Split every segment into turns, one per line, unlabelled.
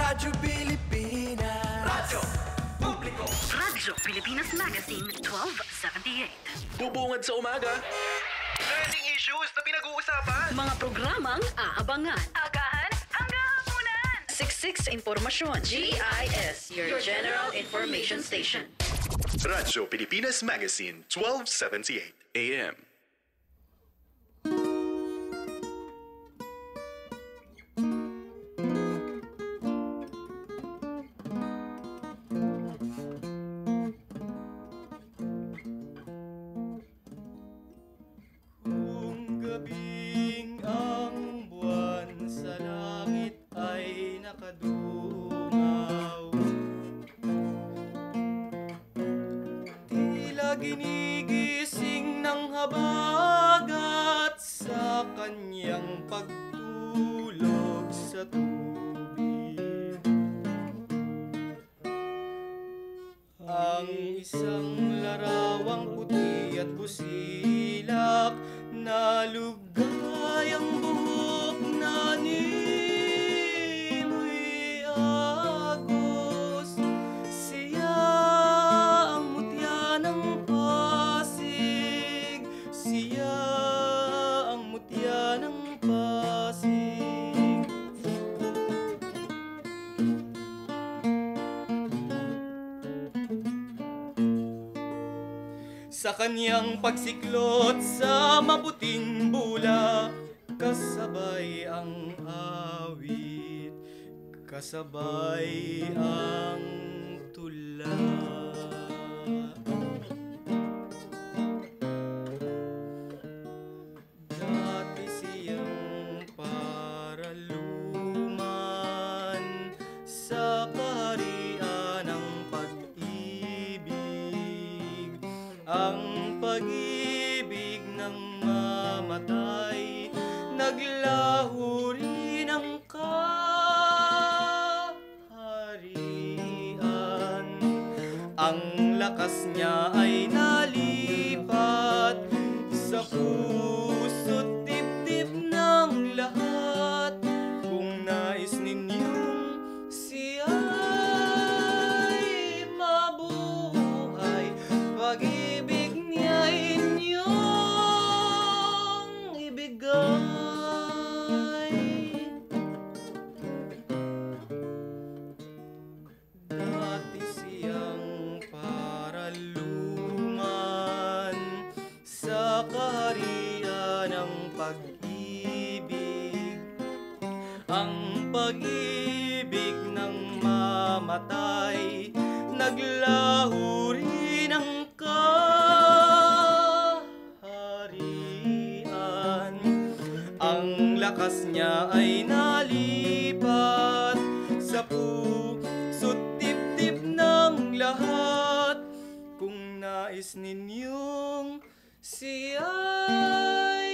Radyo Pilipinas. Radyo Publiko.
Radyo Pilipinas Magazine 1278.
Bubungad sa umaga.
Trending issues na pinag-uusapan.
Mga programang aabangan.
Agahan hanggang hapunan.
Siksik sa impormasyon. GIS, your general information station.
Radyo Pilipinas Magazine 1278 AM.
Kung gabing ang buwan sa langit ay nakadungaw, tila ginigising ng habagat sa kanyang pagtulog sa tubig. Ang isang larawang puti at busilak na lugay ang buhok na nimoy agos. Siya ang mutya ng Pasig. Siya ang mutya ng Pasig. Sa kanyang pagsiklot sa maputing bula, kasabay ang awit, kasabay ang tula. Dati siyang paraluman sa kaharian ng pag-ibig. Ang pag-ibig ng mamatay, naglaho rin ang kaharian. Ang lakas niya ay nalipat sa puso't dibdib ng lahat. Kung nais ninyong siya'y mabuhay, pag-ibig niya inyong ibigay. Dati siyang paraluman sa kaharian ng pag-ibig. Ang pag-ibig ng mamatay, naglaho rin ang kaharian. Ang lakas niya ay nalipat sa puso't dibdib ng lahat. Kung nais ninyong siya'y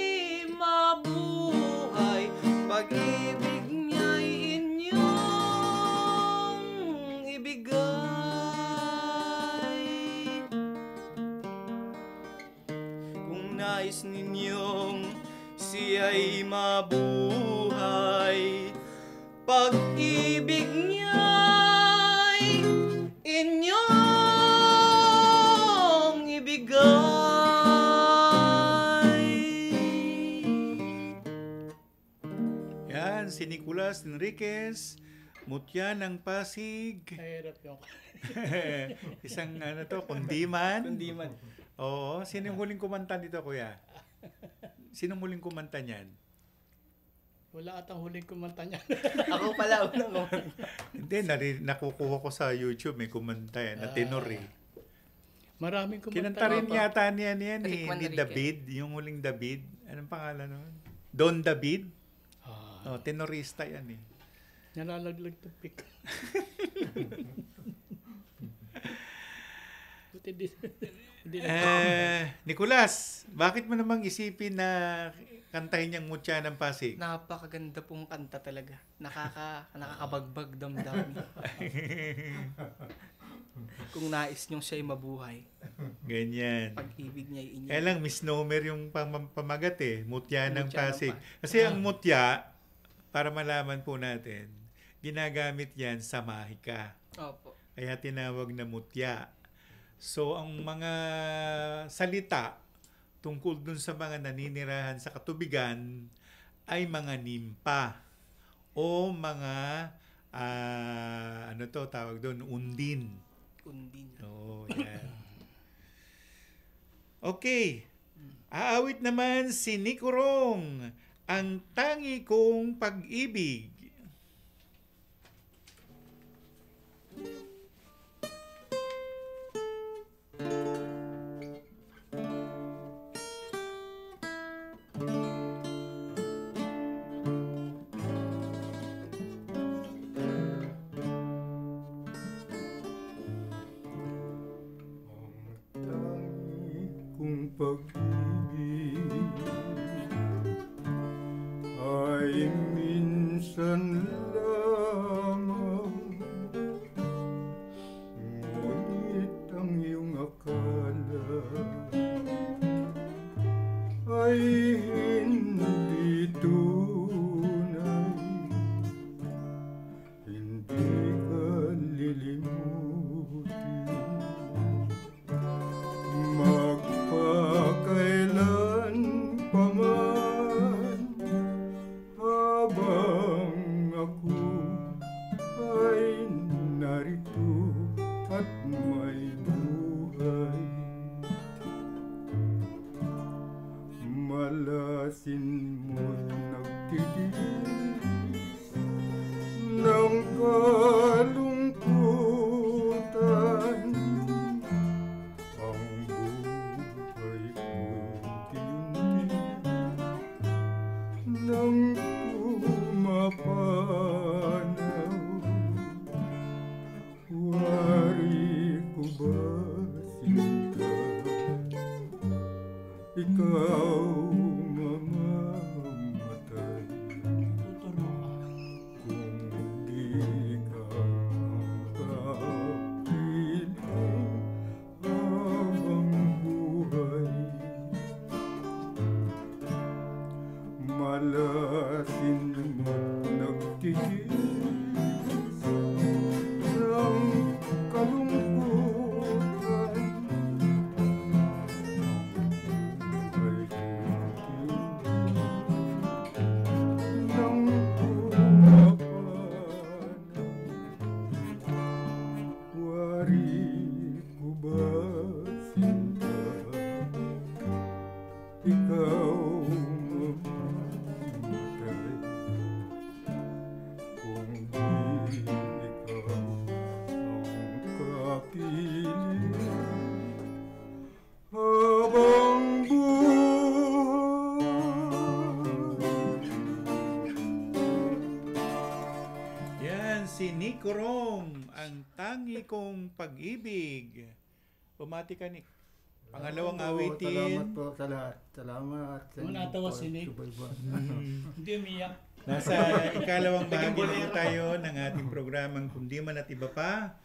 mabuhay, pag-ibig niya'y inyong ibigay. Kung nais ninyong siya'y mabuhay, pag-ibig niya'y inyong ibigay.
Yan, si Nicolas Enriquez, mutya ng Pasig.
Mahirap yung
Isang ano to, kundiman.
kundiman.
Oo, sino yung huling kumanta dito, kuya? Sino huling kumanta niyan?
Wala atang huling kumanta niya.
Ako pala unang
Hindi, nakukuha ko sa YouTube, may kumanta yan, na tenor eh.
Maraming kumanta.
Kinanta rin
pa.
yata niya ni
Rick Manrique.
David, yung huling David. Anong pangalan nun? Don David? Oh, tenorista yan eh.
Nalalaglag to pick. Buti di.
Nicolas, bakit mo namang isipin na kantahin niyang Mutya ng Pasig?
Napakaganda pong kanta talaga. Nakakabagbag damdamin. Kung nais niyong siya'y mabuhay,
Ganyan.
pag-ibig niya'y inyo.
Kaya lang, misnomer yung pamagat eh. Mutya ng
Mutya ng
Pasig.
Pasig.
Kasi ang mutya, para malaman po natin, ginagamit yan sa mahika.
Opo.
Kaya tinawag na mutya. So, ang mga salita tungkol dun sa mga naninirahan sa katubigan ay mga nimpa o mga, ano to tawag doon, undin.
Undin.
Oo, yan. Okay. Aawit naman si Nicorong, Ang Tangi Kong Pag-ibig.
Kung pag-ibig ay minsan lamang, ngunit ang iyong akala ay hindi tunay, hindi ka lilimutin. Magpakailan pa man, habang ako ay narito at may buhay. Malasin mo't nagtitiis ng kalungkutan. Ang buhay ko'y tiyunti nang pumapanaw. Wari ko ba sinta, ikaw mamamatay kung di ka kapiling habang buhay. Malasin mo't nagtitiis ng kalungkutan. Ay nang pumapanaw. Wari ko ba sinta, ikaw mamamatay kung di ikaw ang kapiling habang buhay.
Yan, si Nicorong, Ang Tangi Kong Pag-ibig. Bumati ka, Nick. Pangalawang awitin.
Salamat po sa lahat. Salamat.
Kung natawa si Nick. Hindi umiyak.
Nasa ikalawang bahagi na po tayo ng ating programang Kundi Man at Iba Pa.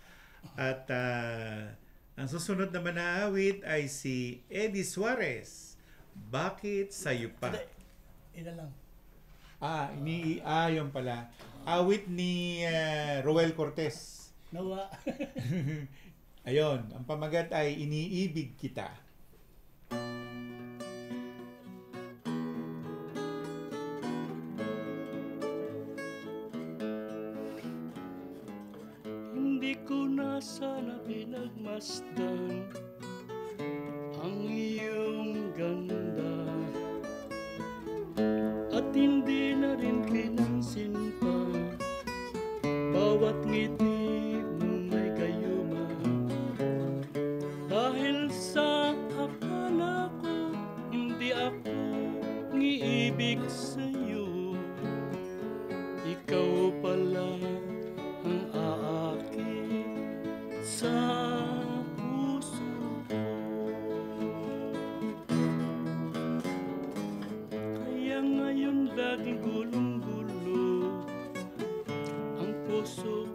At ang susunod naman na awit ay si Eddie Suarez. Bakit Sa'yo Pa?
Ina lang.
Yun pala. Awit ni Roel Cortez.
Nawa.
Ayon, ang pamagat ay Iniibig Kita.
Hindi ko na sana pinagmasdan ang iyong ganda, at hindi na rin pinansin pa bawat ngiti mong may gayuma. Dahil sa akala ko hindi ako ngiibig sa'yo, ikaw pala ang aakit sa puso ko. Kaya ngayon laging gulong-gulo ang puso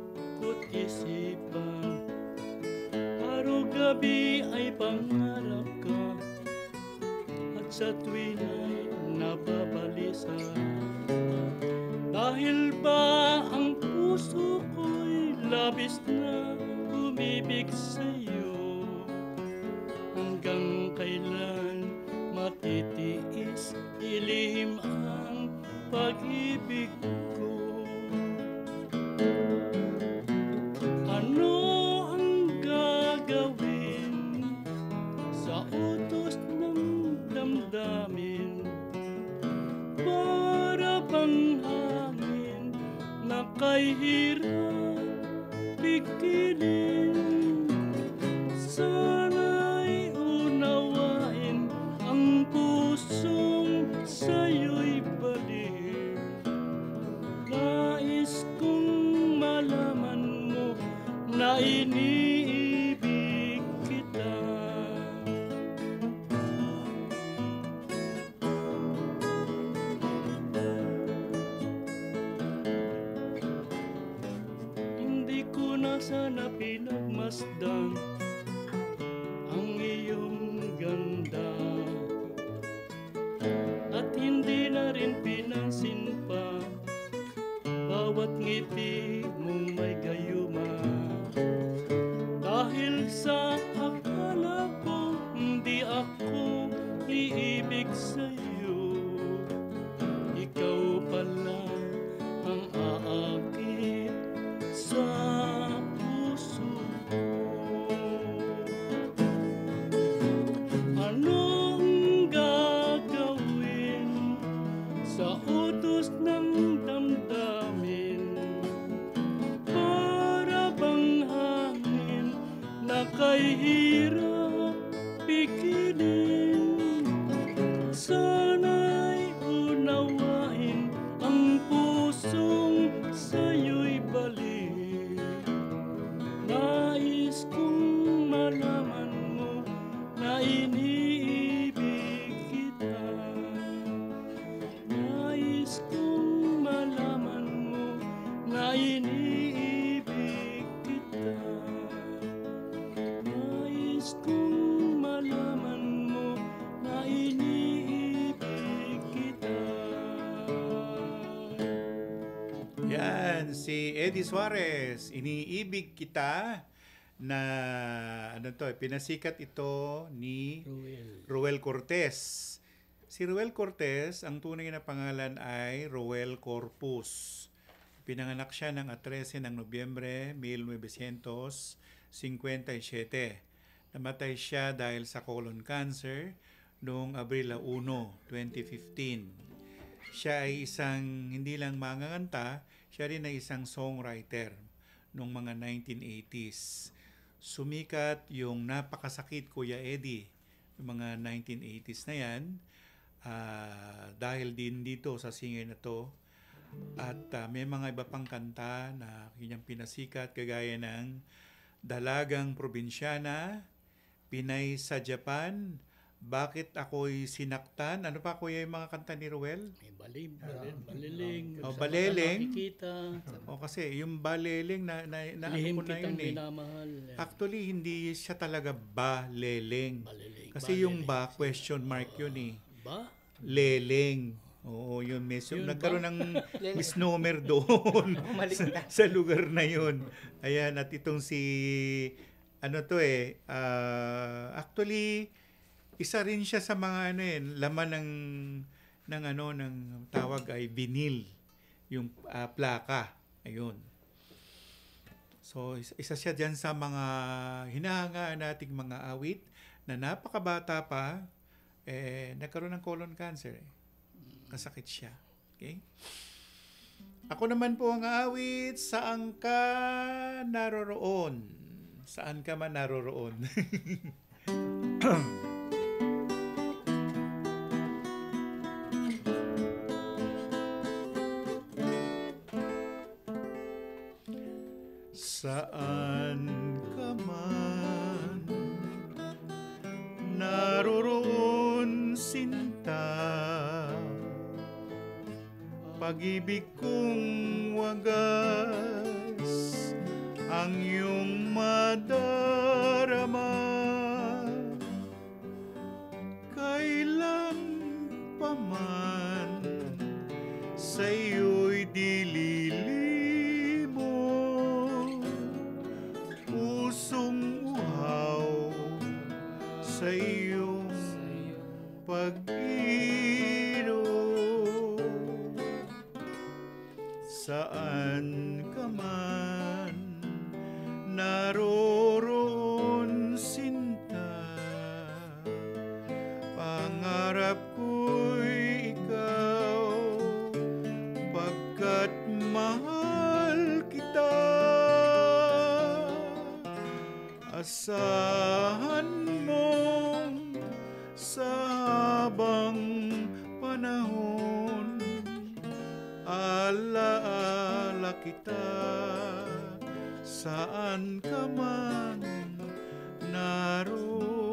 ko't isipan. Araw-gabi ay pangarap ka, at sa tuwin ay nababalisa. Dahil ba ang puso nais na umibig sa'yo. Hanggang kailan matitiis, ilihim ang pag-ibig ko. Ano ang gagawin sa utos ng damdamin? Para bang hangin na kay hirap bigilin? Sana'y unawain ang pusong sa'yo'y balik. Nais kong malaman mo na iniibig kita. Hindi ko na sana pinagmasdan ang iyong ganda, at hindi na rin pinansin pa bawat ngiti mong may gayuma. Dahil sa akala ko hindi ako iibig sa'yo, ikaw pala ang aakit sa puso ko. Anong gagawin sa utos ng damdamin? Para bang hangin na kay hirap bigilin? Sana'y unawain ang pusong sa'yo'y balik. Nais kong malaman mo na iniibig kita. Nais kong malaman mo na iniibig kita. Nais kong malaman mo na iniibig kita.
Yan, si Eddie Suarez, Iniibig Kita, na pinasikat ito ni Ruel Cortez. Si Ruel Cortez, ang tunay na pangalan ay Ruel Corpus. Pinanganak siya ng 13 ng Nobyembre 1957. Namatay siya dahil sa colon cancer noong Abril 1, 2015. Siya ay isang hindi lang manganganta, siya rin ay isang songwriter noong mga 1980s. Sumikat yung Napakasakit Kuya Eddie noong mga 1980s na yan, dahil din dito sa singer na to. At may mga iba pang kanta na kanyang pinasikat, kagaya ng Dalagang Probinsyana, Pinay sa Japan, Bakit Ako'y Sinaktan. Ano pa kuya yung mga kanta ni Ruel?
May baliling.
Baliling.
Nakikita.
Kasi yung baliling na
Lihim
ano ko na
kitang
yun eh.
minamahal.
Actually, hindi siya talaga baliling. Kasi
Baliling.
yung ba, question mark yun eh.
Ba?
Leleng. Oo, yun.
Yun
Nagkaroon
ba?
ng misnomer doon sa lugar na yun. Ayan, at itong actually, isa rin siya sa mga laman ng tawag ay vinyl, yung plaka. Ayun. So, isa siya diyan sa mga hinahangaan nating mga awit na napakabata pa, nagkaroon ng colon cancer. Kasakit siya. Okay? Ako naman po ang awit, Saan Ka Naroroon. Saan ka man naroroon. Saan ka man naroroon, sinta, pag-ibig kong wagas ang iyong madarama. Kailan pa man sa'yo'y dililimo, sa iyong pag-ibig. Saan ka man naroroon, sinta, pangarap ko'y ikaw, pagkat mahal kita. Asahan mong sa habang panahon, alaala kita, saan ka man naroroon.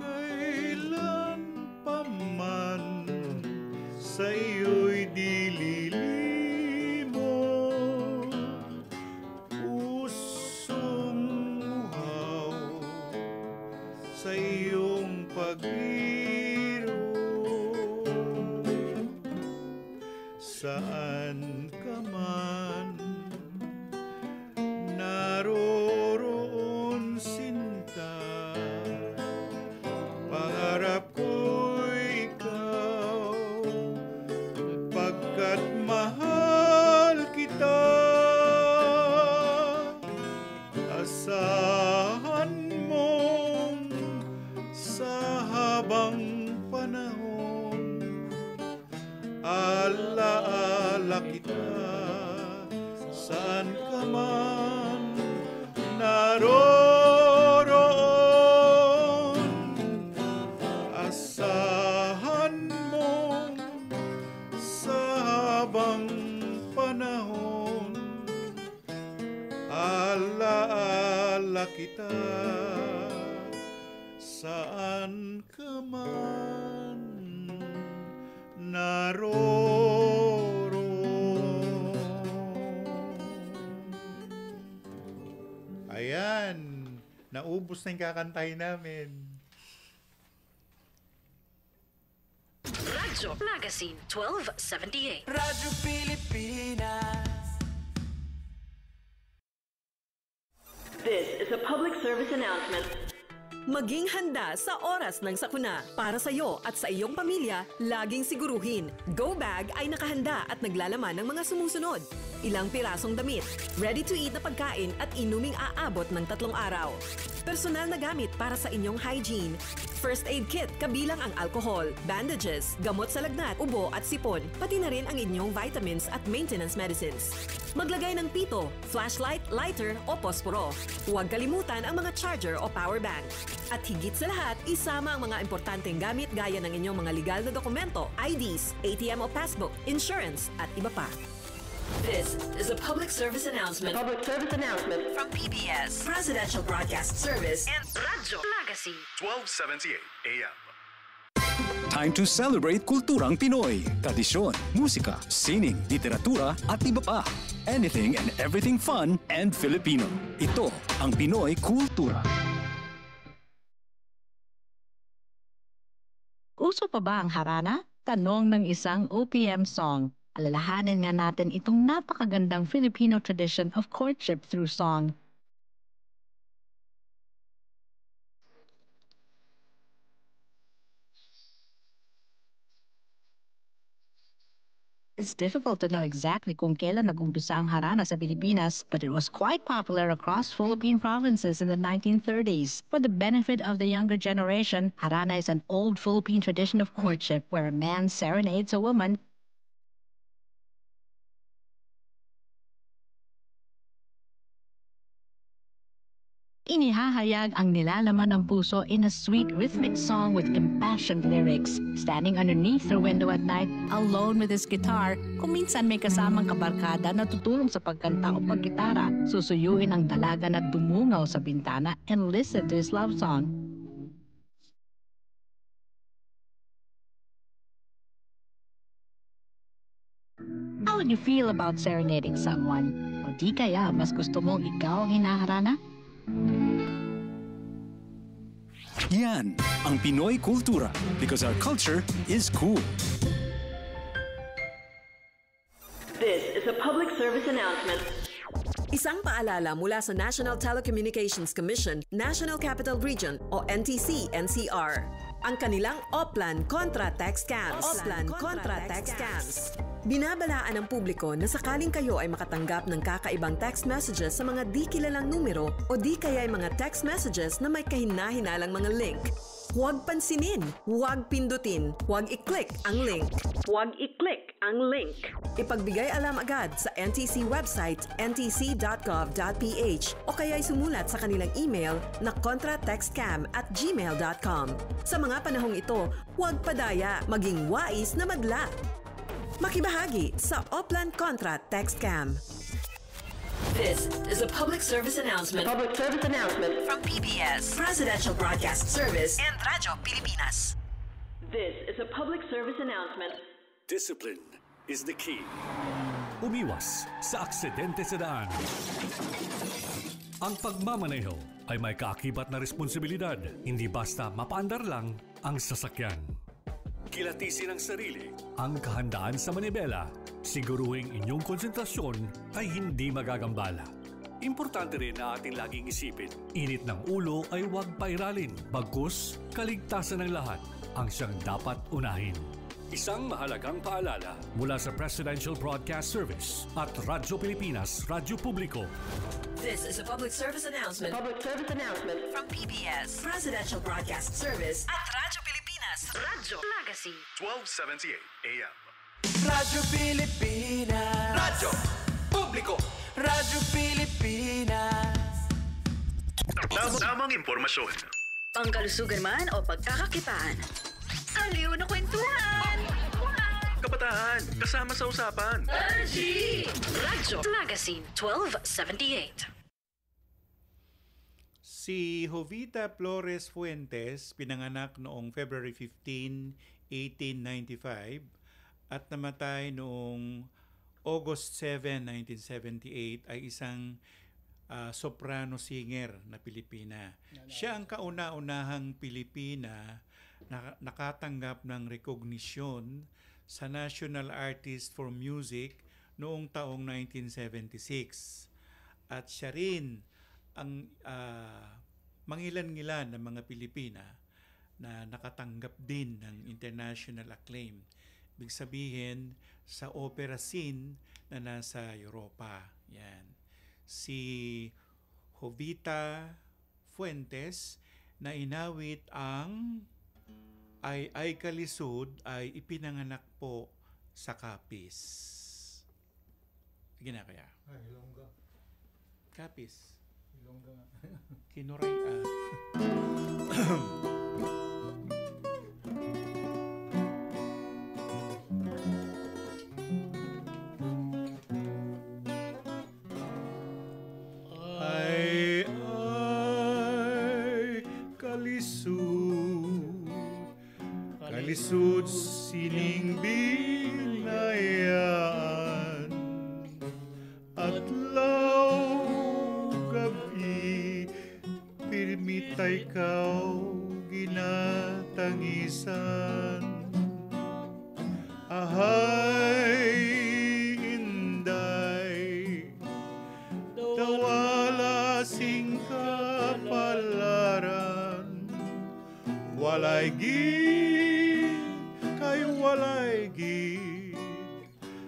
Kailan pa man sa iyo'y dililimo, pusong uhaw sa iyong pagbiro. Saan ka man naroroon, sinta, pangarap ko'y ikaw, pagkat mahal kita. Asahan mong sa habang panahon, alaala kita, saan ka man naroroon. Asahan mo sa habang panahon, alaala kita, saan ka man naroroon. Ayan, naubos na yung kakantahin namin.
Radyo Magazine 1278.
Radyo Pilipinas.
This is a public service announcement.
Maging handa sa oras ng sakuna. Para sa iyo at sa iyong pamilya, laging siguruhin, Go Bag ay nakahanda at naglalaman ng mga sumusunod. Ilang pirasong damit, ready-to-eat na pagkain at inuming aabot ng 3 araw. Personal na gamit para sa inyong hygiene. First aid kit kabilang ang alcohol, bandages, gamot sa lagnat, ubo at sipon, pati na rin ang inyong vitamins at maintenance medicines. Maglagay ng pito, flashlight, lighter o posporo. Huwag kalimutan ang mga charger o power bank. At higit sa lahat, isama ang mga importanteng gamit gaya ng inyong mga legal na dokumento, IDs, ATM o passbook, insurance at iba pa. This is a public service announcement.
Public service announcement
From PBS, Presidential Broadcast Service,
and Radyo Magazine.
1278 AM.
Time to celebrate kulturang Pinoy, tradisyon, musika, sining, literatura at iba pa. Anything and everything fun and Filipino. Ito ang Pinoy Kultura.
Uso pa ba ang harana? Tanong ng isang OPM song. Alalahanin nga natin itong napakagandang Filipino tradition of courtship through song. It's difficult to know exactly kung kailan nag-umpisa ang harana sa Pilipinas, but it was quite popular across Philippine provinces in the 1930s. For the benefit of the younger generation, harana is an old Philippine tradition of courtship where a man serenades a woman. Inihahayag ang nilalaman ng puso in a sweet rhythmic song with impassioned lyrics. Standing underneath the window at night, alone with his guitar, kung minsan may kasamang kabarkada na tutulong sa pagkanta o paggitara, susuyuin ang dalaga na dumungaw sa bintana and listen to his love song. How would you feel about serenading someone? O di kaya mas gusto mong ikaw ang hinaharana?
Yan ang Pinoy Kultura because our culture is cool.
This is a public service announcement.
Isang paalala mula sa National Telecommunications Commission, National Capital Region o NTC-NCR. Ang kanilang Oplan Contra Text Scams. Oplan Contra Text Scams. Binabalaan ng publiko na sakaling kayo ay makatanggap ng kakaibang text messages sa mga di kilalang numero o di kaya ay mga text messages na may kahina-hinalang mga link. Huwag pansinin, huwag pindutin, huwag i-click ang link.
Huwag i-click ang link.
Ipagbigay alam agad sa NTC website ntc.gov.ph o kaya'y sumulat sa kanilang email na contratextcam@gmail.com. Sa mga panahong ito, huwag padaya, maging wais na madla. Makibahagi sa Oplan Contra Text Scam.
This is a public service announcement. Public service announcement
From PBS, Presidential Broadcast Service, and Radyo Pilipinas.
This is a public service announcement.
Discipline is the key. Umiwas sa aksidente sa daan. Ang pagmamaneho ay may kaakibat na responsibilidad. Hindi basta mapaandar lang ang sasakyan. Kilatisin ang sarili, ang kahandaan sa manibela. Siguruhing inyong konsentrasyon ay hindi magagambala. Importante rin na ating laging isipin, init ng ulo ay huwag pairalin. Bagkus, kaligtasan ng lahat ang siyang dapat unahin. Isang mahalagang paalala mula sa Presidential Broadcast Service at Radyo Pilipinas, Radyo Publiko.
This is a public service announcement.
Public service announcement
From PBS, Presidential Broadcast Service, at Radyo Pilipinas, Radyo Magazine.
1278 AM.
Radyo Pilipinas. Radyo Publiko. Radyo Pilipinas.
Tamang impormasyon.
Pangkalusugan man o pagkakakitaan. Aliw na kwentuhan.
Kabataan, kasama sa usapan.
Radyo Magazine 1278.
Si Jovita Flores Fuentes, pinanganak noong February 15, 1895 at namatay noong August 7, 1978 ay isang soprano singer na Pilipina. Siya ang kauna-unahang Pilipina na nakatanggap ng rekognisyon sa National Artist for Music noong taong 1976. At siya rin ang mangilan-ngilan ng mga Pilipina na nakatanggap din ng international acclaim. Ibig sabihin, sa opera scene na nasa Europa. Yan. Si Jovita Fuentes na inawit ang Ay Kalisud ay ipinanganak po sa Capiz. Sige na kaya.
Ay, Ilongga.
Capiz.
Ilongga.
Kinuray Ay Kalisud, Kalisud sining binayaan, adlaw gabi pirmitay kau ginatangisan. Ahay inday dawala sing kapalaran, walay gid kay walay gid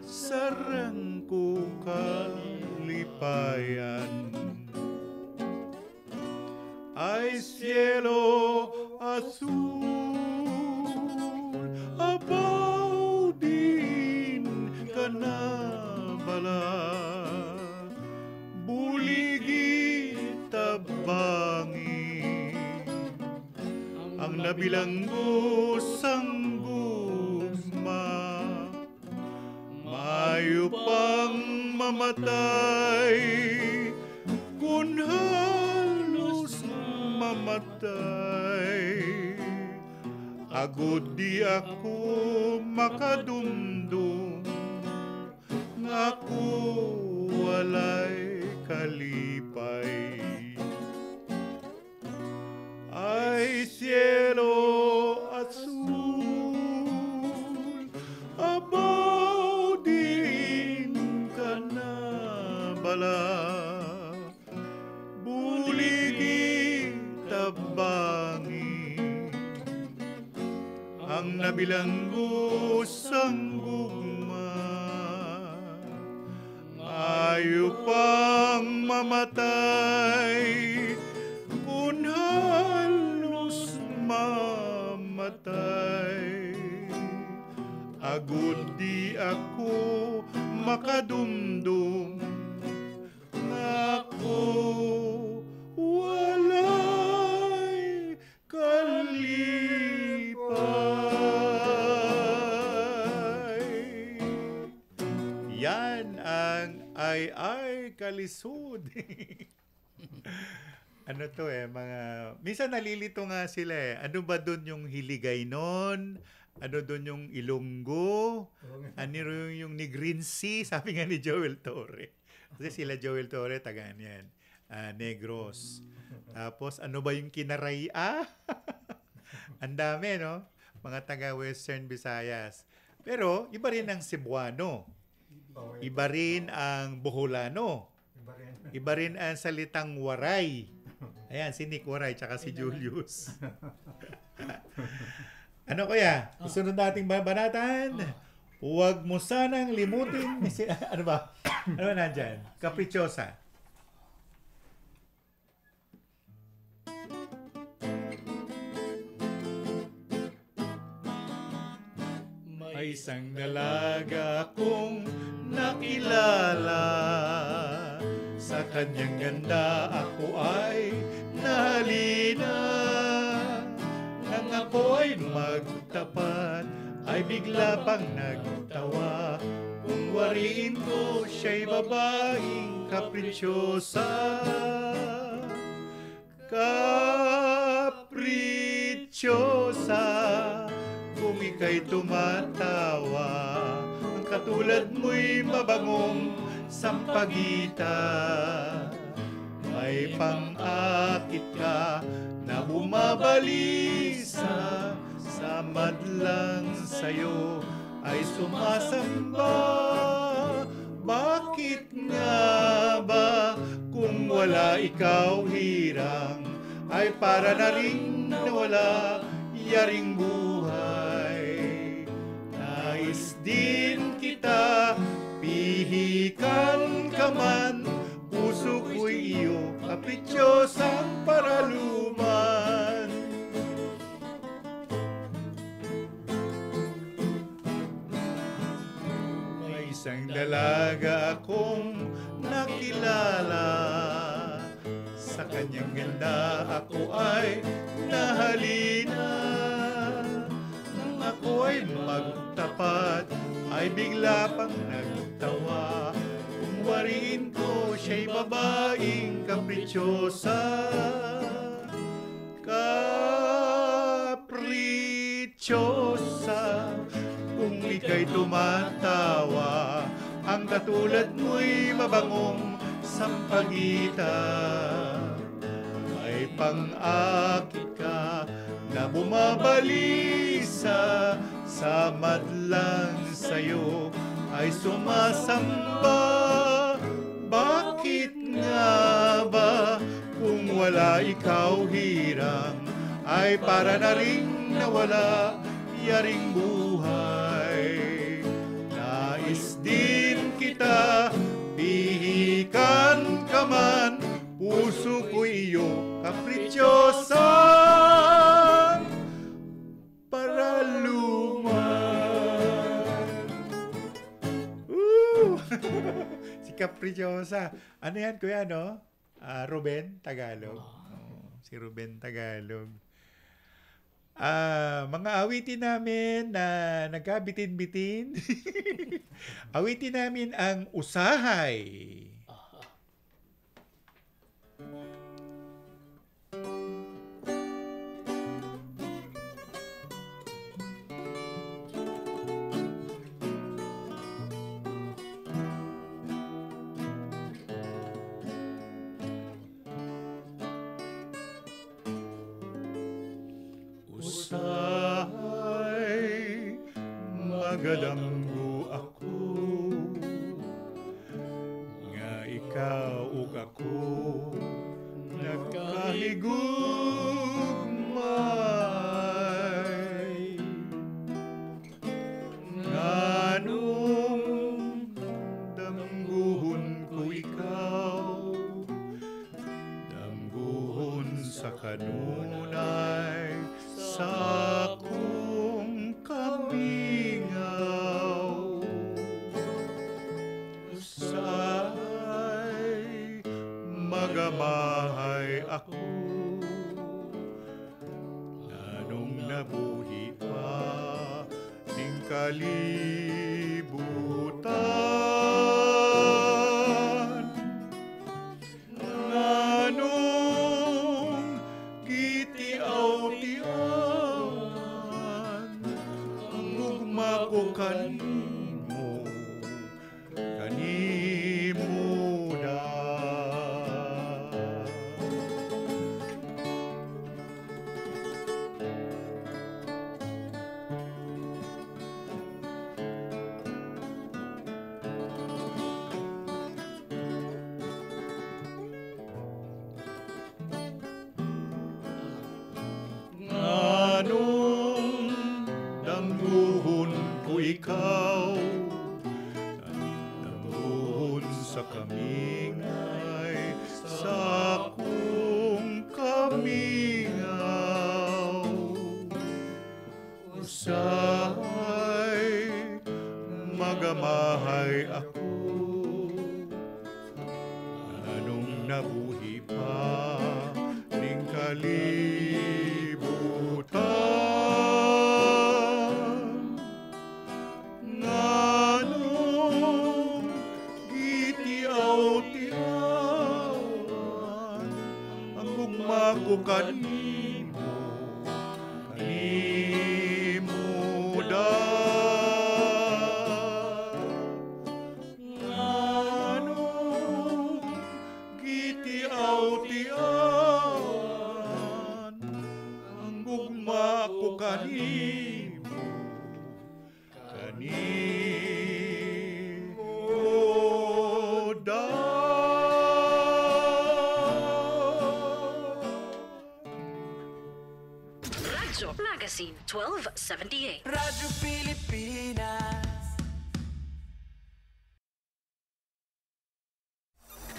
sarang ko kalipayan. Ay cielo azul, abaw din ka na bala, buligi tabangi ang nabilanggo sang gugma, mayo pang mamatay kun halos mamatay. Agud di ako makadumdum ako walay kalipay. Ay cielo azul, abaw din ka na bala, buligi tabangi, ang nabilanggo sang gugma, ayo pang mamatay, kung halos mamatay. Agud di ako makadumdum, ako walay kalipay. Yan ang ay kalisod. Ano to minsan nalilito nga sila Ano ba doon yung Hiligay nun? Ano doon yung Ilonggo? Ano yung Negrinsi? Sabi nga ni Joel Torre. Kasi sila Joel Torre, tagaan yan. Negros. Tapos, ano ba yung Kinaraya? Ang dami, no? Mga taga-Western Visayas. Pero, iba rin ang Cebuano. Iba rin ang Boholano. Iba rin ang salitang Waray. Ayan, si Nick Waray, tsaka si Julius. Ano kaya? Isunod nating banatan. Huwag mo sanang limutin. Ano ba? Ano ba nandyan? Caprichosa. May isang dalaga akong nakilala. Sa kanyang ganda ako ay nahalina. Nang ako ay magtapat, ay bigla pang nagtawa. Kung wariin ko siya'y babaeng kaprichosa. Kaprichosa, kung ika'y tumatawa, ang katulad mo'y mabangong sampagita. May pang-akit ka na bumabalisa, sa madlang sa'yo ay sumasamba. Bakit nga ba kung wala ikaw hirang, ay para na rin nawala yaring buhay. Nais din kita pihikan ka man, puso ko'y iyo kaprichosang paraluman. May isang dalaga akong nakilala. Sa kanyang ganda ako ay nahalina. Nang ako ay magtapat, ay bigla pang nagtawa. Kung wariin ko siya'y babaeng kaprichosa. Kaprichosa, kung ika'y tumatawa, ang katulad mo'y mabangong sampagita. May pang-akit ka na bumabalisa, sa madlang sa'yo ay sumasamba. Bakit nga ba kung wala ikaw hirang, ay para na rin nawala yaring buhay. Nais din kita pihikan ka man, puso ko iyo kaprichosa paraluman. Si Caprichosa. Ano yan, kuya, no? Ruben Tagalog. Si Ruben Tagalog. Mga awitin namin na nagkabitin-bitin. Awitin namin ang Usahay. magadamgo ako nga ikaw ug ako nagkahigugmay nganong damguhon ko ikaw damguhon sa kanunay sa akong kamingaw usay magamahay ako nanong nabuhi pa ning kalibutan nganong gitiaw-tiawan ang ugma ko kanimo da nganong damguhon ko ikaw damguhon sa kamingay sa akong kamingaw usay magamahay ako anong nabuhi pa ning kalibutan nganong gitiaw-tiawan ang ugma ko kanimo da nganong gitiaw-tiawan ang ugma ko kanimo da
Radyo Magazine 1278.
Radyo Pilipinas.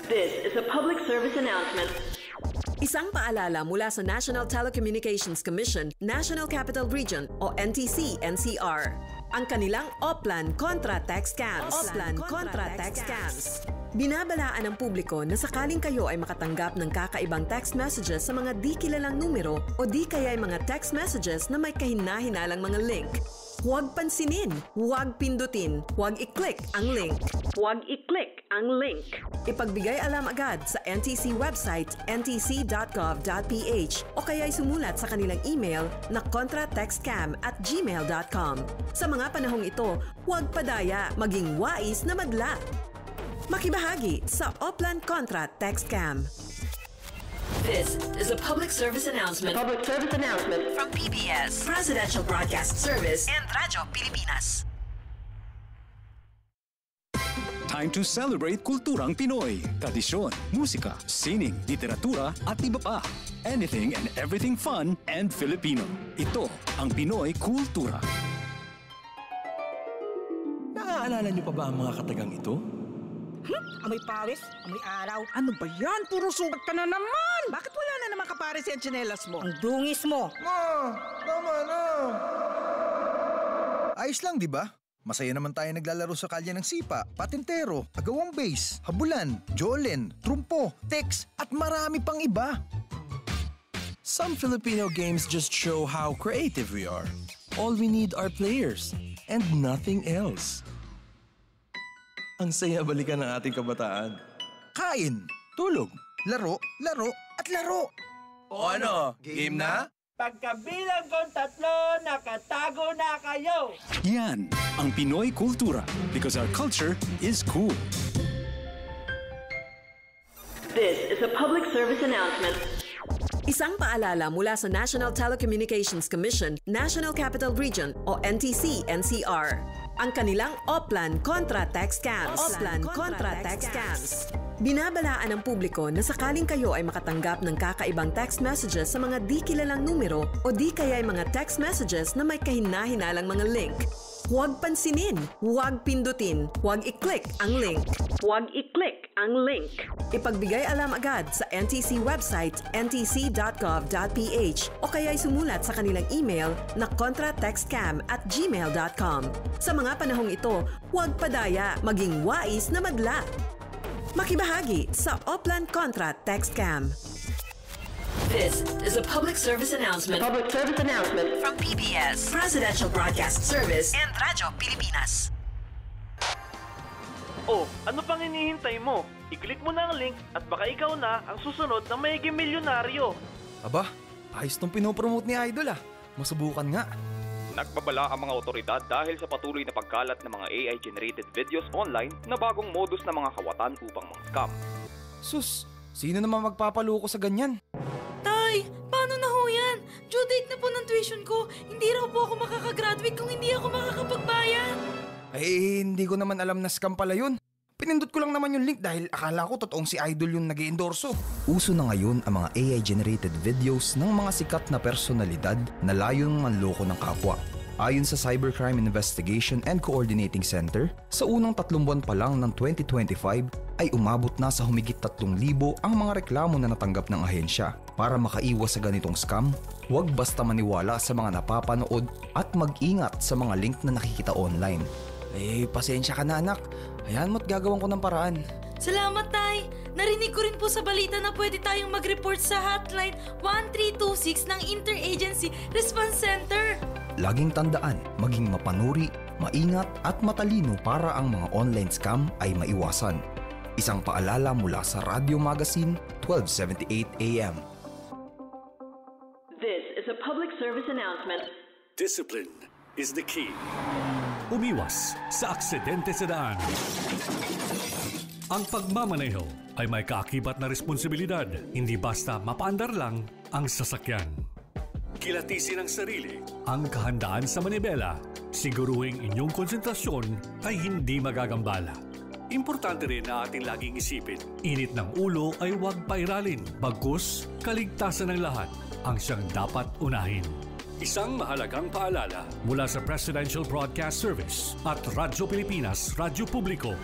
This is a public service announcement. Isang paalala mula sa National Telecommunications Commission, National Capital Region o NTC-NCR. Ang kanilang Oplan Contra Text Scams. Binabalaan ng publiko na sakaling kayo ay makatanggap ng kakaibang text messages sa mga di kilalang numero o di kaya ay mga text messages na may kahina-hinalang mga link. Huwag pansinin, huwag pindutin, huwag i-click ang link. Huwag i-click ang link. Ipagbigay alam agad sa NTC website ntc.gov.ph o kaya'y sumulat sa kanilang email na contratextcam@gmail.com. Sa mga panahong ito, huwag padaya, maging wais na madla. Makibahagi sa Oplan Contra Text Scam. This is a public service announcement. From PBS, Presidential Broadcast Service, and Radyo Pilipinas.
Time to celebrate kulturang Pinoy. Tradisyon, musika, sining, literatura at iba pa. Anything and everything fun and Filipino. Ito ang Pinoy Kultura.
Naaalala niyo pa ba ang mga katagang ito?
Amoy pawis, amoy araw. Ano ba yan? Puro sugat ka na naman! Bakit wala na naman kapares yung tsinelas mo? Ang dungis mo!
Ma! Tama na! Ayos lang, di ba? Masaya naman tayo naglalaro sa kalye ng sipa, patintero, agawang base, habulan, jolen, trumpo, text, at marami pang iba.
Some Filipino games just show how creative we are. All we need are players and nothing else. Ang saya balikan ng ating kabataan.
Kain, tulog, laro, laro, at laro.
O ano, game na?
Pagkabilang kong 3, nakatago na kayo!
Yan ang Pinoy Kultura because our culture is cool.
This is a public service announcement. Isang paalala mula sa National Telecommunications Commission, National Capital Region o NTC-NCR. ang kanilang Oplan Contra Text Scams. Oplan Contra Text Scams. Binabalaan ng publiko na sakaling kayo ay makatanggap ng kakaibang text messages sa mga di kilalang numero o di kaya ay mga text messages na may kahina-hinalang mga link. Huwag pansinin, huwag pindutin, huwag i-click ang link. Huwag i-click ang link. Ipagbigay alam agad sa NTC website ntc.gov.ph o kaya sumulat sa kanilang email na contratextcam@gmail.com. Sa mga panahong ito, huwag padaya, maging wais na madla. Makibahagi sa Oplan Contra Text Scam.
This is a public service announcement. Public service announcement from PBS, Presidential Broadcast Service, and Radyo Pilipinas.
Oh, ano pang hinihintay mo? I-click mo na ang link at baka ikaw na ang susunod na mayiging milyonaryo.
Aba, ayos tong pinopromote ni Idol ah. Masubukan nga.
Nagbabala ang mga otoridad dahil sa patuloy na pagkalat ng mga AI-generated videos online na bagong modus ng mga kawatan upang mang-scam.
Sus, sino naman magpapaloko sa ganyan?
Tay, paano na ho yan? Due date na po ng tuition ko. Hindi raw po ako makakagraduate kung hindi ako makakapagbayad.
Eh, hindi ko naman alam na scam pala yun. Pinindot ko lang naman yung link dahil akala ko totoong si Idol yung nag-iendorso.
Uso na ngayon ang mga AI-generated videos ng mga sikat na personalidad na layong manloko ng kapwa. Ayon sa Cybercrime Investigation and Coordinating Center, sa unang 3 buwan pa lang ng 2025 ay umabot na sa humigit 3,000 ang mga reklamo na natanggap ng ahensya. Para makaiwas sa ganitong scam, huwag basta maniwala sa mga napapanood at mag-ingat sa mga link na nakikita online.
Eh, pasensya ka na anak. Hayaan mo't gagawin ko ng paraan.
Salamat, Tay. Narinig ko rin po sa balita na pwede tayong mag-report sa hotline 1326 ng Interagency Response Center.
Laging tandaan, maging mapanuri, maingat at matalino para ang mga online scam ay maiwasan. Isang paalala mula sa Radio Magazine, 1278 AM.
This is a public service announcement.
Discipline is the key. Umiwas sa aksidente sa daan. Ang pagmamaneho ay may kaakibat na responsibilidad, hindi basta mapaandar lang ang sasakyan. Kilatisin ang sarili, ang kahandaan sa manibela, siguruhing inyong konsentrasyon ay hindi magagambala. Importante rin na ating laging isipin, init ng ulo ay huwag pairalin, bagkus kaligtasan ng lahat ang siyang dapat unahin. Isang mahalagang paalala mula sa Presidential Broadcast Service at Radyo Pilipinas, Radyo Publiko.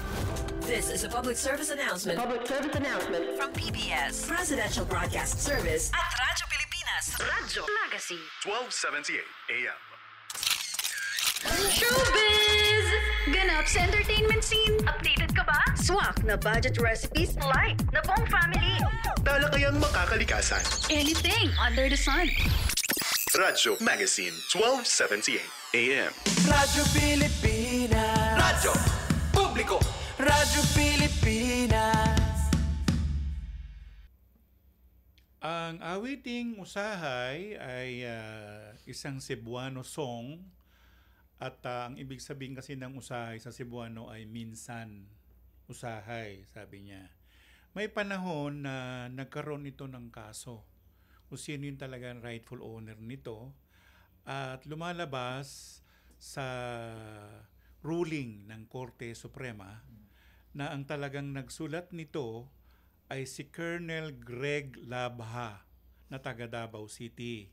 This is a public service announcement. Public service announcement from PBS, Presidential Broadcast Service at Radyo Pilipinas, Radyo Magazine.
1278 AM.
Showbiz! Ganap sa entertainment scene. Updated ka ba?
Swak na budget recipes.
Like na buong family.
Dala kayang makakalikasan.
Anything under the sun.
Radyo Magazine, 1278 AM.
Radyo Pilipinas.
Radyo Publiko.
Radyo Pilipinas.
Ang awiting Usahay ay isang Cebuano song at ang ibig sabihin kasi ng Usahay sa Cebuano ay minsan Usahay, sabi niya. May panahon na nagkaroon ito ng kaso kung sino yung talagang rightful owner nito at lumalabas sa ruling ng Korte Suprema na ang talagang nagsulat nito ay si Colonel Greg Labha na taga Davao City.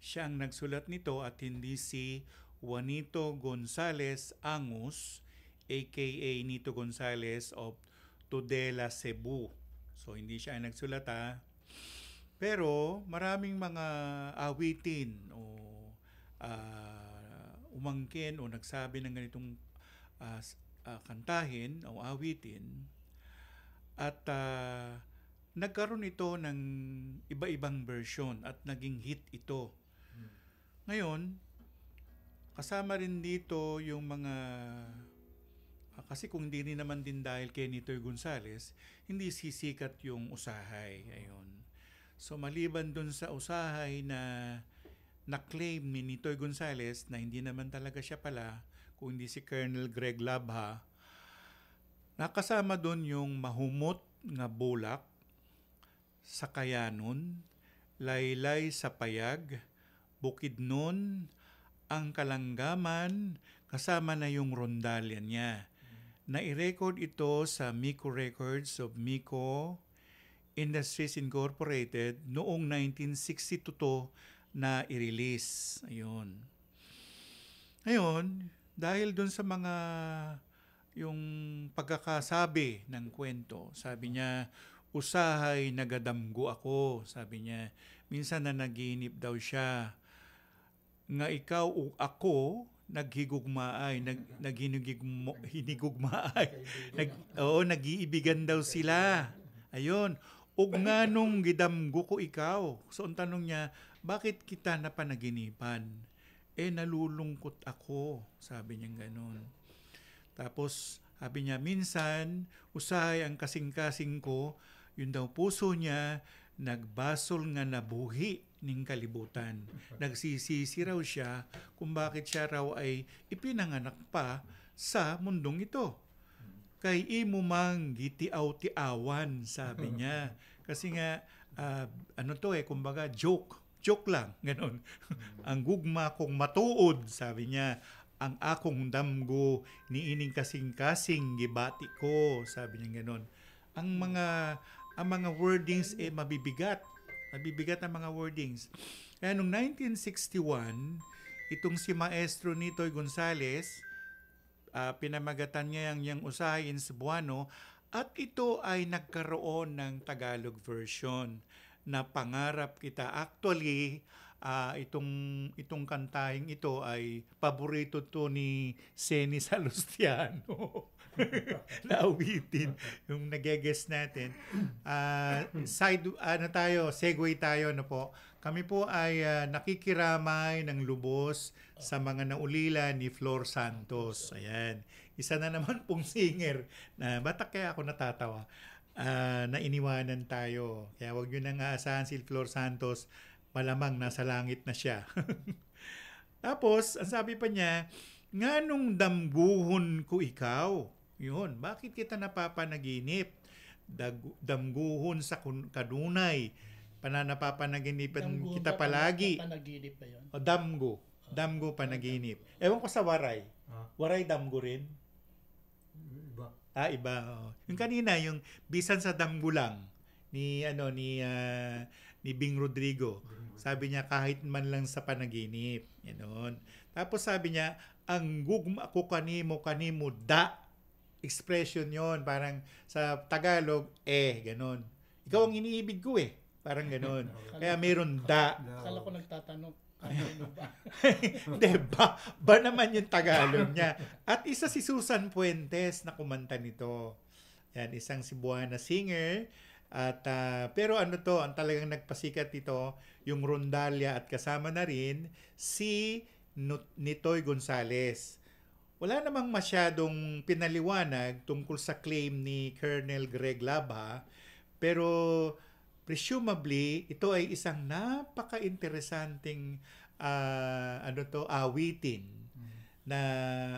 Siya ang nagsulat nito at hindi si Juanito Gonzales Angus aka Nito Gonzales of Tudela, Cebu. So hindi siya ang nagsulat Pero maraming mga awitin o umangkin o nagsabi ng ganitong kantahin o awitin at nagkaroon ito ng iba-ibang version at naging hit ito. Ngayon, kasama rin dito yung mga kasi kung hindi rin naman din dahil kay Nitoy Gonzales, hindi sisikat yung Usahay. Ayun. So maliban dun sa Usahay na na-claim ni Nitoy Gonzales na hindi naman talaga siya pala, kung hindi si Colonel Greg Labha, nakasama dun yung Mahumot nga Bulak, Sakayanon, Laylay sa Payag, Bukidnon, ang kalanggaman kasama na yung rondalya niya. Na-record ito sa Miko Records of Miko Industries Incorporated noong 1962 na i-release. Ayun. Ngayon, dahil dun sa mga yung pagkakasabi ng kwento, sabi niya, usahay nagadamgo ako, sabi niya. Minsan na naginip daw siya, nga ikaw o ako, naghigugmaay, hinigugmaay. Nag-iibigan daw sila. Ayun. Ug nga nung gidamgo ko ikaw. So, ang tanong niya, bakit kita napanaginipan? Nalulungkot ako. Sabi niya ganun. Tapos, sabi niya, minsan, usahay ang kasing-kasing ko, yun daw puso niya, nagbasol nga nabuhi ning kalibutan. Nagsisisi raw siya kung bakit siya raw ay ipinanganak pa sa mundong ito. Kay imo mang gitiaw-tiawan, sabi niya. Kasi nga, kumbaga, joke lang, ganun. Ang gugma kong matuod, sabi niya, ang akong damgo niining kasing-kasing gibati ko, sabi niya ganun. Ang mga wordings mabibigat. Mabibigat ang mga wordings. Kaya noong 1961, itong si Maestro Nitoy Gonzales, pinamagatan niya yung usahay in Cebuano, at ito ay nagkaroon ng Tagalog version na Pangarap Kita. Actually, itong kantahing ito ay paborito to ni Seni Salustiano. Naawitin yung nag-guess natin. Segue tayo na po. Kami po ay nakikiramay ng lubos sa mga naulila ni Flor Santos. Ayan. Isa na naman pong singer na batak kaya ako natatawa na iniwanan tayo. Kaya wag nyo nang aasahan si Flor Santos, malamang nasa langit na siya. Tapos, ang sabi pa niya, nga nung damguhon ko ikaw, yun, bakit kita napapanaginip? Damguhon sa kanunay. Napapanaginip kita palagi.
Panaginip ba yun?
O damgo. Damgo panaginip. Ewan ko sa waray. Waray damgo rin?
Iba.
Iba. Yung kanina, yung bisan sa damgo lang ni Bing Rodrigo. Sabi niya kahit man lang sa panaginip. Yan. Tapos sabi niya, ang gugma ko kanimo da. Expression yon, parang sa Tagalog, ganon. Ikaw ang iniibig ko parang ganon. Kaya meron da.
Kala ko nagtatanong, kanino ba?
Hindi, ba naman yung Tagalog niya. At isa si Susan Fuentes na kumanta nito. Yan, isang Cebuana singer. At pero ang talagang nagpasikat ito, yung rondalya at kasama na rin si Nitoy Gonzales. Wala namang masyadong pinaliwanag tungkol sa claim ni Colonel Greg Labha, pero presumably ito ay isang napaka-interesanting awitin na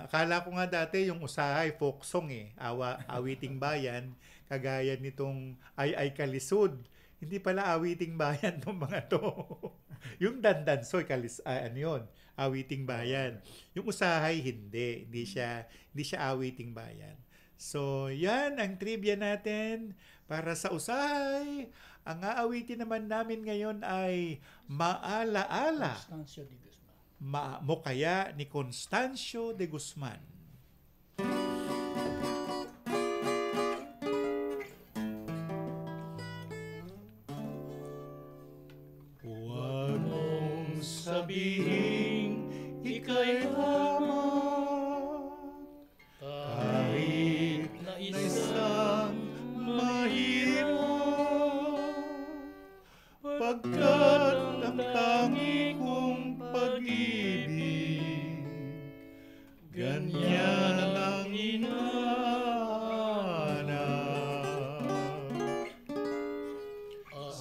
akala ko nga dati yung usahay folk song awiting bayan kagaya nitong Ay Kalisod. Hindi pala awiting bayan ng mga to. Yung Dandansoy awiting bayan. Yung usahay hindi siya awiting bayan. So, yan ang trivia natin para sa usahay. Ang aawitin naman namin ngayon ay Maalaala.
Constancio de Guzman.
Mo kaya ni Constancio de Guzman. Huwag mong sabihin ika'y lamang kahit na isang mahirap, pagkat ang tangi kong pag-ibig ganyan ang hinahanap.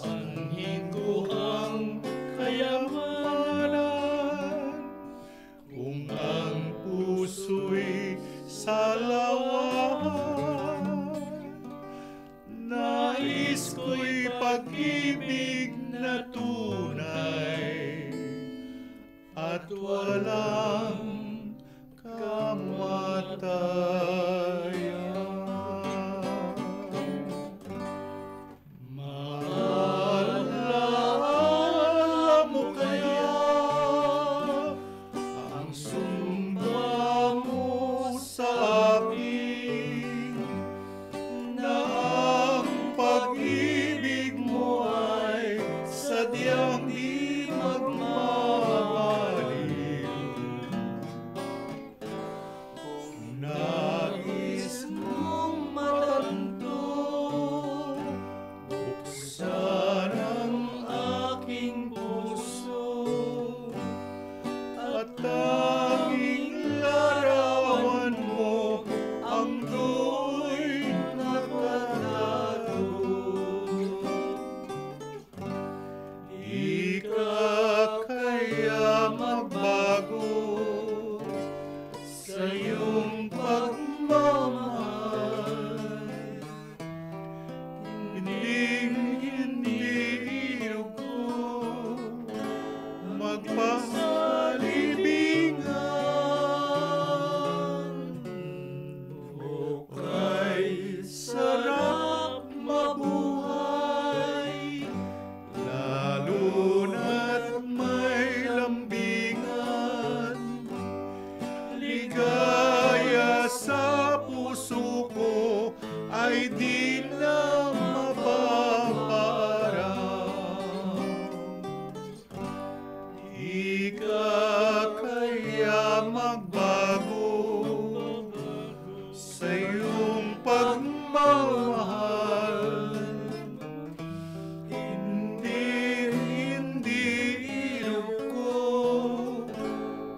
Anhin ko ang kayamanan kung ang puso'y salawan. Nais ko'y pag-ibig na tunay at walang kamatayan. Maalala mo kaya ang sumba mo sa akin na ang pag-ibig mo ay sadyang di magmamaliw. Kung nais mong matanto, buksan ang aking puso at tanging larawan mo ang do'y nakatago. Di ka kaya magbago sa iyong pagmamahal. Hindi ko magpasalibingan. O kay sarap mabuhay, lalo na't may lambingan. Ligaya sa puso ko ay di na mapaparang. Di ka kaya magbago sa iyong pagmamahal. Hindi ilog ko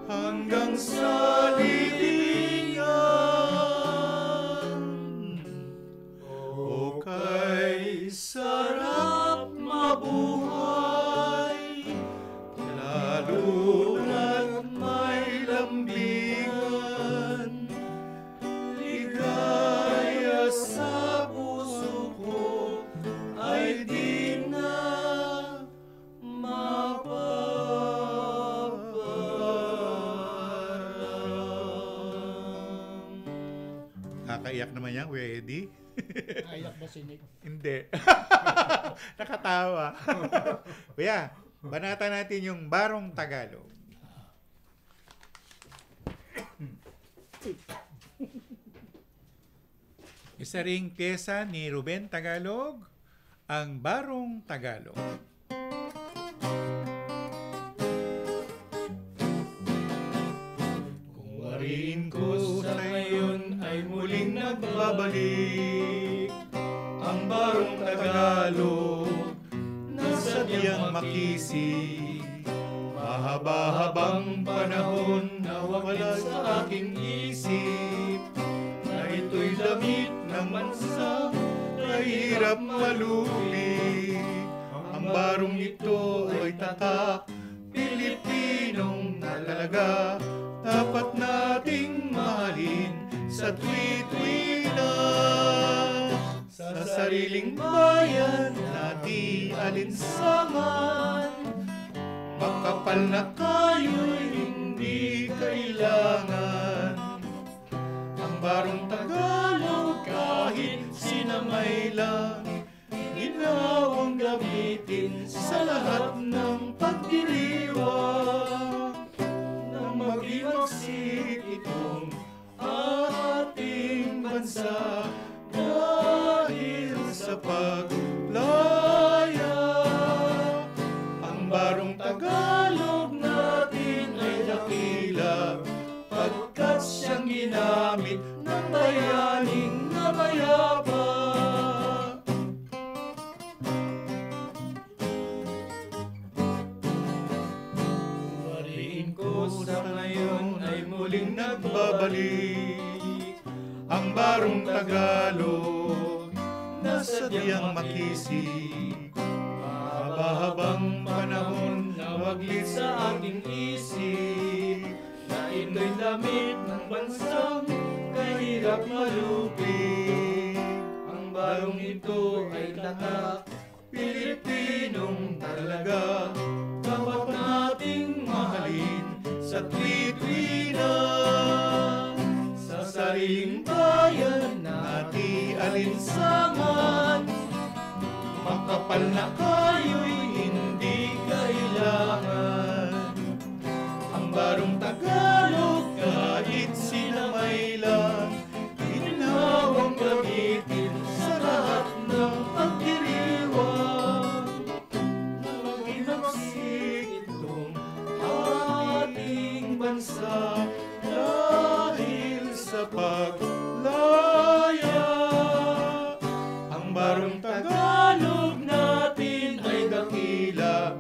hanggang sa libingan. O kay sarap mabuhay, lalo na't may lambingan. Ligaya sa puso ko ay di na mapaparang. Kakaiyak naman yan, Kuya Eddie.
Ayak ba sinig?
Hindi. Nakatawa. Kuya, banata natin yung Barong Tagalog. Isa ring pyesa ni Ruben Tagalog, ang Barong Tagalog. Kung wariin ko sa ngayon ay muling nagbabalik, ang Barong Tagalog na sadyang makisig. Mahaba-habang panahon na wala sa aking isip, na ito'y damit ng bansang kahirap malupi. Ang barong ito ay tatak Pilipinong talaga, dapat nating mahalin sa tuwi-tuwi na. Sa sariling bayan natin alinsangan, makapal na kayo'y hindi kailangan. Ang Barong Tagalog kahit sinamay lang, ginawang gamitin sa lahat ng pagdiriwang. Nang mag-iwagsik itong ating bansa dahil sa paglaya. Ang Barong Tagalog natin ay dakila, pagkat siyang ginamit ng bayaning na mayabang. Wariin ko sa ngayon ay muling nagbabalik, ang Barong Tagalog na sadyang makisig. Mahaba-habang panahon na waglit sa aking isip, na ito'y damit ng bansang kahirap malupi. Ang barong ito ay tatak Pilipinong talaga, dapat nating mahalin sa
sa tuwi-tuwi sa sariling bayan natin alinsangan. Makapal na kayo'y hindi kailangan. Ang barong Tagalog kahit sinamay lang, ginawang gamitin sa lahat ng pagdiriwang. Maginagsik itong ating bansa dahil sa paglaya. Ang barong Tagalog natin ay dakila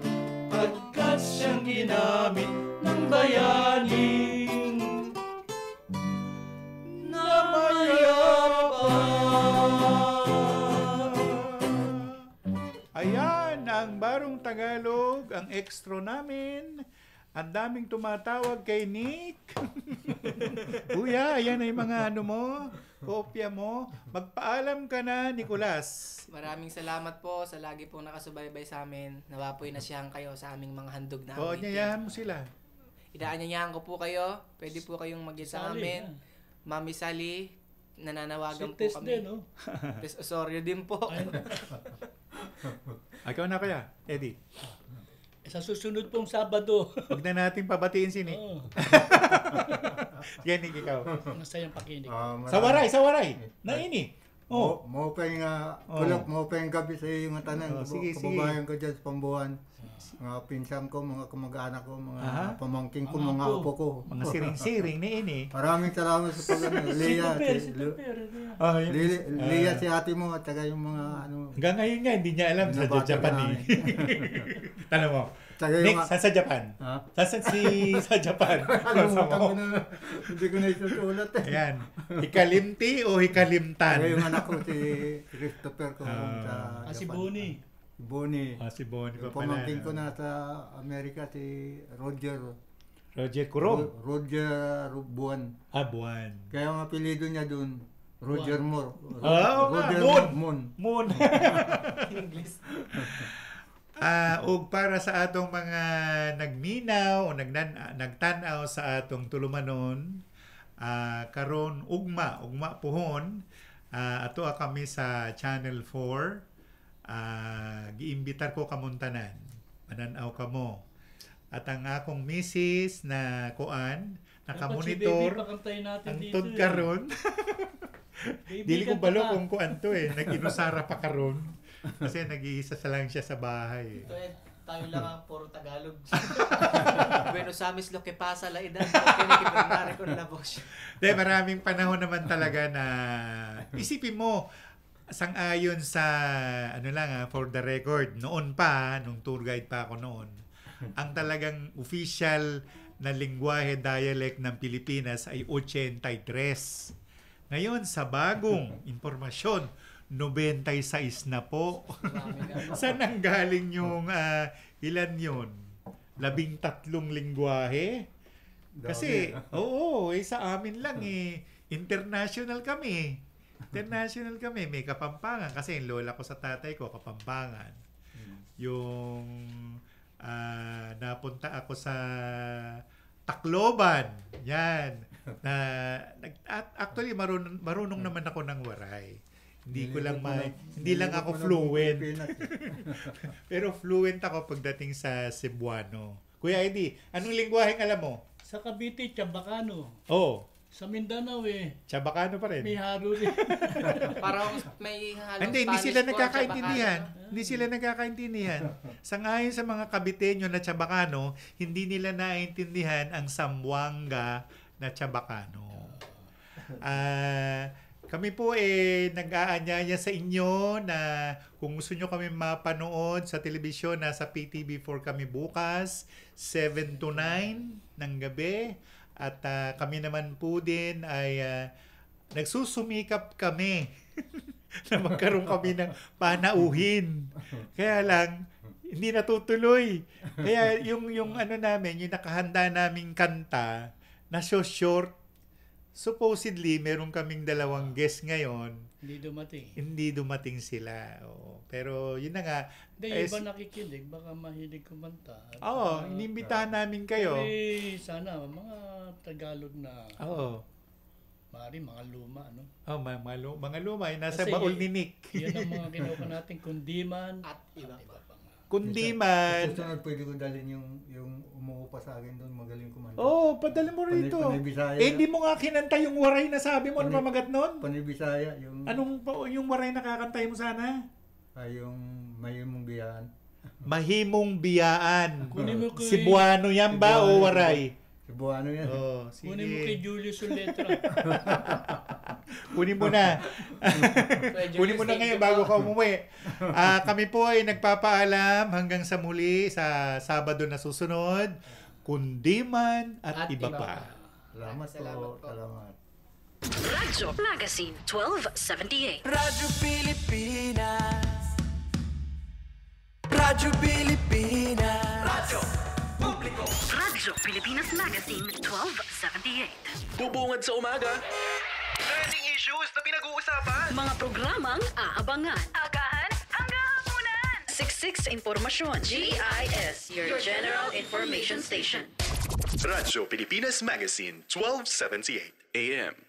pagkat siyang ginamit ng bayaning na mayabang.
Ayan, ang barong Tagalog, ang extra namin. Ang daming tumatawag kay Nick. Kuya, ayan ay mga ano mo, kopya mo. Magpaalam ka na, Nicolas.
Maraming salamat po sa lagi pong nakasubaybay sa amin. Nawa po'y nasiyahan kayo sa aming mga handog na
Oo, nyayahan mo sila.
Inaanyayahan ko po kayo. Pwede po kayong mag-get sa amin. Mami Sally, nananawagan po
Tess
kami.
din, no?
Tess Osorio din po.
Ikaw na kaya, Eddie.
Sa susunod pong Sabado.
Huwag na natin pabatiin si Nick. Yan, Nick, ikaw.
Masayang pakinig.
Sa waray. Naini.
Maupay nga, maupay gabi sa iyo nga tanan. Kababayan ko dyan sa Pambuhan. Mga pinsan ko, mga kamag-anak ko, mga pamangking ko, mga apo ko.
Mga siring-siring ni Ini.
Maraming salamat sa pag-ano. Leah, si ate mo, at saka yung mga ano.
Hanggang ngayon nga, hindi niya alam sa Japan eh. Tanong mo, Nick, saan sa Japan? Saan sa Japan?
Hindi ko na isusulat eh.
Ayan. Hikalimti o hikalimtan?
Yung anak ko, si Christopher ko sa Japan.
Si Bonnie.
Si Bonnie pa pala.
Pamangkin ko na sa Amerika, si Roger.
Roger Curong?
Roger Buwan.
Buwan.
Kaya ang apelido niya dun, Roger Moore.
Roger Moon.
English.
O para sa atong mga nagminaw o nagtanaw sa atong tulumanon, karon ugma puhon, ato kami sa Channel 4. Giimbitar ko kamuntanan. Mananaw kamo. At ang akong misis na kuan, nakamonitor ang tod karon. Dili ko balo kung kuan to eh. Nag-inusara pa karon. Kasi nag-iisa lang siya sa bahay.
Ito tayo lang ang puro Tagalog. Buenos Aires lo que pasa la edad.
Maraming panahon naman talaga na isipin mo, sang-ayon sa for the record, noon pa, nung tour guide pa ako noon, ang talagang official na lingwahe dialect ng Pilipinas ay 83. Ngayon, sa bagong impormasyon, 96 na po. Saan ang galing yung ilan yun? 13 lingwahe? Kasi, sa amin lang international kami. May Kapampangan. Kasi yung lola ko sa tatay ko, Kapampangan. Yung napunta ako sa Tacloban. Yan. Actually, marunong naman ako ng waray. Hindi lang ako fluent. Pero fluent ako pagdating sa Cebuano. Kuya Eddie, anong lingwaheng alam mo?
Sa Cavite, Chabacano. Sa Mindanao
Chabacano pa rin.
May halo rin.
Parang may halong
hindi sila nagkakaintindihan. Hindi sila nagkakaintindihan. Sangayon sa mga Caviteño na Chabacano, hindi nila naiintindihan ang Zamboanga na Chabacano. Kami po nag-aanyaya sa inyo na kung gusto nyo kami mapanood sa telebisyon, nasa PTV4 kami bukas, 7 to 9 ng gabi. At kami naman po din ay nagsusumikap kami na magkaroon kami ng panauhin. Kaya lang, hindi natutuloy. Kaya yung nakahanda naming kanta, na short supposedly, meron kaming 2 guest ngayon.
Hindi dumating
sila. Oo. Pero yun na nga.
Hindi, yung iba nakikinig, baka mahilig kumanta.
Oo, inimbitahan namin kayo.
Sana, mga Tagalog na.
Oo.
Mari, mga luma, no?
Mga luma, nasa baul ni Nick.
Yan ang mga kinuha natin, kundiman at iba pa.
Kundiman.
Susunod, pwede ko dalhin yung umuupa sa akin doon, magaling kumanta.
Padala mo rito. Hindi mo nga kinanta yung waray na sabi mo, ano pamagat nun?
Panibisaya.
Yung waray na kakantay mo sana?
Yung Mahimong Biyaan.
Mahimong Biyaan. Cebuano yan ba o waray?
Cebuano yan.
Kunin mo kay Julius yung letra.
Kunin mo na. Kunin mo na ngayon bago ka umuwi. Kami po ay nagpapaalam hanggang sa muli sa Sabado na susunod. Kundiman at iba pa.
Salamat.
Radyo Magazine 1278.
Radyo Pilipinas. Radyo Pilipinas. Radyo Publiko.
Radyo Pilipinas Magazine 1278.
Bubungad sa umaga. Trending issues na pinag-uusapan.
Mga programang aabangan.
Agahan hanggang hapunan.
Siksik sa impormasyon. GIS, your general information station.
Radyo Pilipinas Magazine 1278 AM.